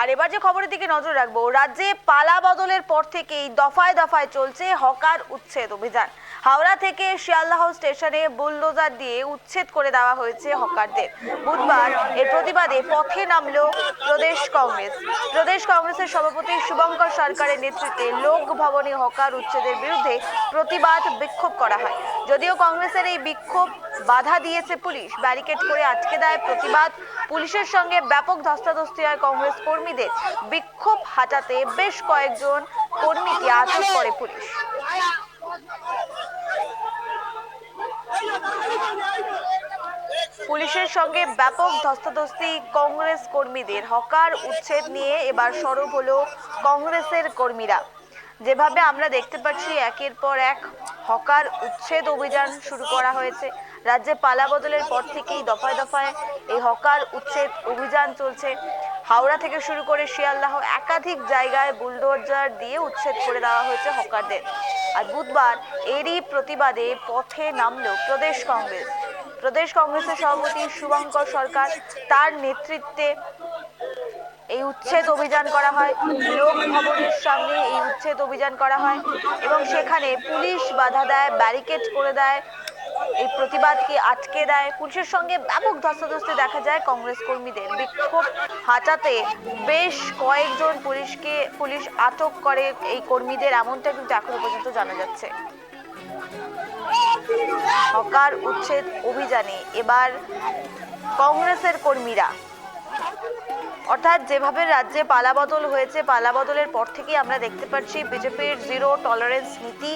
আর এবার যে খবরের দিকে নজর রাখবো, রাজ্যে পালা বদলের পর থেকেই দফায় দফায় চলছে হকার উচ্ছেদ অভিযান। হাওড়া থেকে শিয়ালদাহ স্টেশনে বুলডোজার দিয়ে উচ্ছেদ করে দেওয়া হয়েছে হকারদের। বুধবার এর প্রতিবাদে পথে নামলো প্রদেশ কংগ্রেসের সভাপতি শুভঙ্কর সরকারের নেতৃত্বে লোক ভবনে হকার উচ্ছেদের বিরুদ্ধে প্রতিবাদ বিক্ষোভ করা হয়। যদিও কংগ্রেসের এই বিক্ষোভ বাধা দিয়েছে পুলিশ, ব্যারিকেড করে আটকে দেয় প্রতিবাদ। পুলিশের সঙ্গে ব্যাপক ধস্তাধস্তি হয় কংগ্রেস কর্মীদের। বিক্ষোভ হাঁটাতে বেশ কয়েকজন কর্মীকে আটক করে পুলিশ। পুলিশের সঙ্গে ব্যাপক ধস্তাধস্তি কংগ্রেস কর্মীদের। হকার উচ্ছেদ নিয়ে এবার সরব হলো কংগ্রেসের কর্মীরা। যেভাবে আমরা দেখতে পাচ্ছি একের পর এক হকার উচ্ছেদ অভিযান শুরু করা হয়েছে। রাজ্যে পালা বদলের পর থেকেই দফায় দফায় এই হকার উচ্ছেদ অভিযান চলছে। হাওড়া থেকে শুরু করে শিয়ালদাহ একাধিক জায়গায় বুলডোজার দিয়ে উচ্ছেদ করে দেওয়া হয়েছে হকারদের। আর বুধবার এরই প্রতিবাদে পথে নামলো প্রদেশ কংগ্রেসের সভাপতি শুভঙ্কর সরকার। তার নেতৃত্বে এই উচ্ছেদ অভিযান করা হয়। লোক ভবনের সামনে এই উচ্ছেদ অভিযান করা হয় এবং সেখানে পুলিশ বাধা দেয়, ব্যারিকেড করে দেয়, এই প্রতিবাদকে আটকে দেয়। পুলিশের সঙ্গে ব্যাপক ধস্তাধস্তি দেখা যায় কংগ্রেস কর্মীদের। বিক্ষোভ হাঁটাতে বেশ কয়েকজন পুলিশ আটক করে এই কর্মীদের, এমনটা কিন্তু এখনো পর্যন্ত জানা যাচ্ছে। হকার উচ্ছেদ অভিযানে এবার কংগ্রেসের কর্মীরা, অর্থাৎ যেভাবে রাজ্যে পালাবদল হয়েছে, পালাবদলের পর থেকেই আমরা দেখতে পাচ্ছি বিজেপির জিরো টলারেন্স নীতি।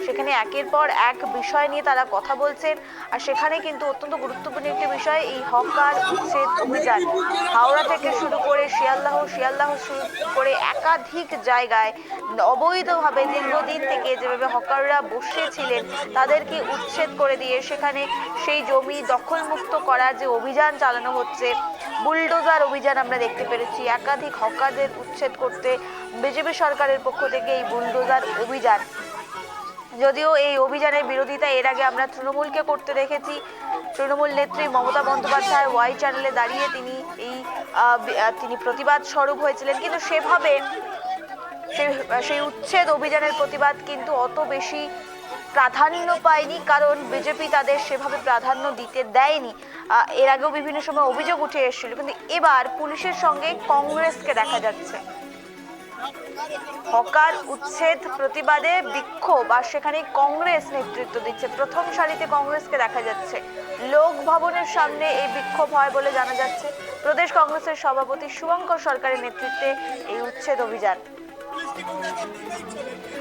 সেখানে একের পর এক বিষয় নিয়ে তারা কথা বলছেন। আর সেখানে কিন্তু অত্যন্ত গুরুত্বপূর্ণ একটি বিষয় এই হকার উচ্ছেদ অভিযান। হাওড়া থেকে শুরু করে শিয়ালদাহ শুরু করে একাধিক জায়গায় অবৈধভাবে দীর্ঘদিন থেকে যেভাবে হকাররা বসেছিলেন তাদেরকে উচ্ছেদ করে দিয়ে সেখানে সেই জমি দখলমুক্ত করার যে অভিযান চালানো হচ্ছে, বুলডোজার অভিযান আমরা দেখতে পেরেছি। একাধিক হকারদের উচ্ছেদ করতে বিজেপি সরকারের পক্ষ থেকে এই বুলডোজার অভিযান। যদিও এই অভিযানের বিরোধিতা এর আগে আমরা তৃণমূলকে করতে দেখেছি। তৃণমূল নেত্রী মমতা বন্দ্যোপাধ্যায় ওয়াই চ্যানেলে দাঁড়িয়ে তিনি প্রতিবাদ স্বরূপ হয়েছিলেন, কিন্তু সেভাবে সেই উচ্ছেদ অভিযানের প্রতিবাদ কিন্তু অত বেশি প্রাধান্য পায়নি, কারণ বিজেপি তাদের সেভাবে প্রাধান্য দিতে দেয়নি। এর আগেও বিভিন্ন সময় অভিযোগ উঠে এসেছিল, কিন্তু এবার পুলিশের সঙ্গে কংগ্রেসকে দেখা যাচ্ছে। হকার উচ্ছেদ প্রতিবাদে বিক্ষোভ, আর সেখানে কংগ্রেস নেতৃত্ব দিচ্ছে। প্রথম সারিতে কংগ্রেসকে দেখা যাচ্ছে। লোক ভবনের সামনে এই বিক্ষোভ হয় বলে জানা যাচ্ছে। প্রদেশ কংগ্রেসের সভাপতি শুভঙ্কর সরকারের নেতৃত্বে এই উচ্ছেদ অভিযান।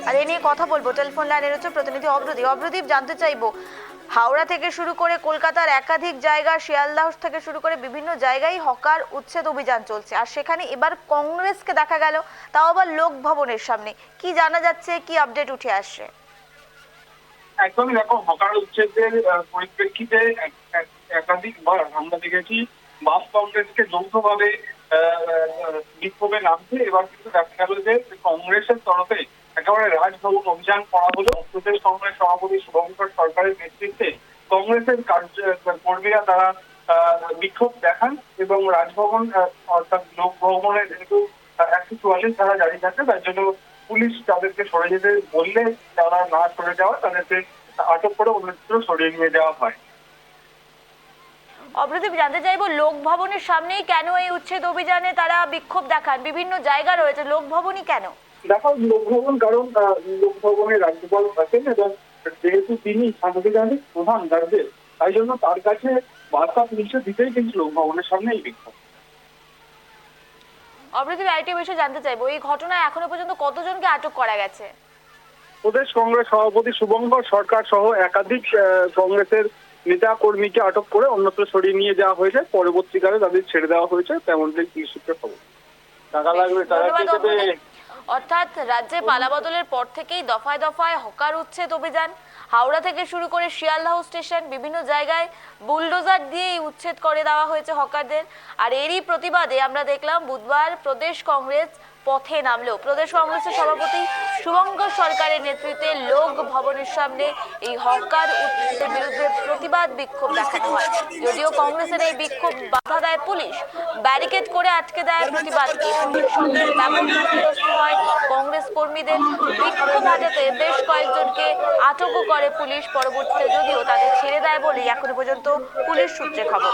আর এ নিয়ে কথা বলবো, টেলিফোন লাইনে রয়েছে প্রতিনিধি অভ্রদীপ। জানতে চাইবো, হাওড়া থেকে শুরু করে কলকাতার একাধিক জায়গা, শিয়ালদাহ থেকে শুরু করে বিভিন্ন জায়গায় হকার উচ্ছেদ অভিযান চলছে, আর সেখানে এবার কংগ্রেসকে দেখা গেল, তাও আবার লোক ভবনের সামনে। কি জানা যাচ্ছে, কি আপডেট উঠে আসছে? একদমই দেখো, হকার উচ্ছেদের পরিপ্রেক্ষিতে একাধিকবার আমরা দেখেছি বাম কংগ্রেসকে যৌথভাবে বিক্ষোভে নামছে। এবার কিন্তু দেখা গেল যে কংগ্রেসের তরফে একেবারে রাজভবন অভিযান করা হলো। প্রদেশ কংগ্রেস সভাপতি শুভঙ্কর সরকারের নেতৃত্বে কংগ্রেসের কর্মীরা তারা বিক্ষোভ দেখান এবং রাজভবন অর্থাৎ লোক ভবনের যেহেতু 144 ধারা জারি থাকে, তার জন্য পুলিশ তাদেরকে সরে যেতে বললে তারা না সরে যাওয়া, তাদেরকে আটক করে অন্যত্র সরিয়ে নিয়ে যাওয়া হয়। অভ্রদীপ, জানতে চাইবো, লোক ভবনের সামনেই কেন এই উচ্ছেদ অভিযানে তারা বিক্ষোভ দেখান? বিভিন্ন জায়গা রয়েছে, লোক ভবনই কেন? দেখো, লোক ভবন কারণ লোক ভবনে রাজ্যপাল আছেন এবং যেহেতু তিনি সাংবিধানিক প্রধান রাজ্যের, তাই জন্য তার কাছে বার্তা পৌঁছে দিতেই কিন্তু লোক ভবনের সামনে এই বিক্ষোভ। অভ্রদীপ, আরেকটি বিষয় জানতে চাইবো, এই ঘটনায় এখনো পর্যন্ত কতজনকে আটক করা গেছে? প্রদেশ কংগ্রেস সভাপতি শুভঙ্কর সরকার সহ একাধিক কংগ্রেসের নেতা কর্মীকে আটক করে অন্যত্র সরিয়ে নিয়ে যাওয়া হয়েছে। পরবর্তীকালে তাদের ছেড়ে দেওয়া হয়েছে, তেমনটাই পুলিশ সূত্রে খবর। টাকা লাগবে, অর্থাৎ রাজ্যে পালাবদলের পর থেকেই দফায় দফায় হকার উচ্ছেদ অভিযান। হাওড়া থেকে শুরু করে শিয়ালদাহ স্টেশন, বিভিন্ন জায়গায় বুলডোজার দিয়ে উচ্ছেদ করে দেওয়া হয়েছে হকারদের। আর এরই প্রতিবাদে আমরা দেখলাম বুধবার প্রদেশ কংগ্রেস পথে নামলেও প্রদেশ কংগ্রেসের সভাপতি শুভঙ্কর সরকারের নেতৃত্বে লোক ভবনের সামনে এই হকার উচ্ছেদের বিরুদ্ধে প্রতিবাদ বিক্ষোভ দেখানো হয়। যদিও কংগ্রেসের এই বিক্ষোভ বাধা দেয় পুলিশ, ব্যারিকেড করে আটকে দেয় প্রতিবাদকে। পুলিশের সঙ্গে ব্যাপক সংঘর্ষ হয় কংগ্রেস কর্মীদের। বিক্ষোভ হাটাতে বেশ কয়েকজনকে আটকও করে পুলিশ, পরবর্তীতে যদিও তাদের ছেড়ে দেয় বলেই এখনো পর্যন্ত পুলিশ সূত্রে খবর।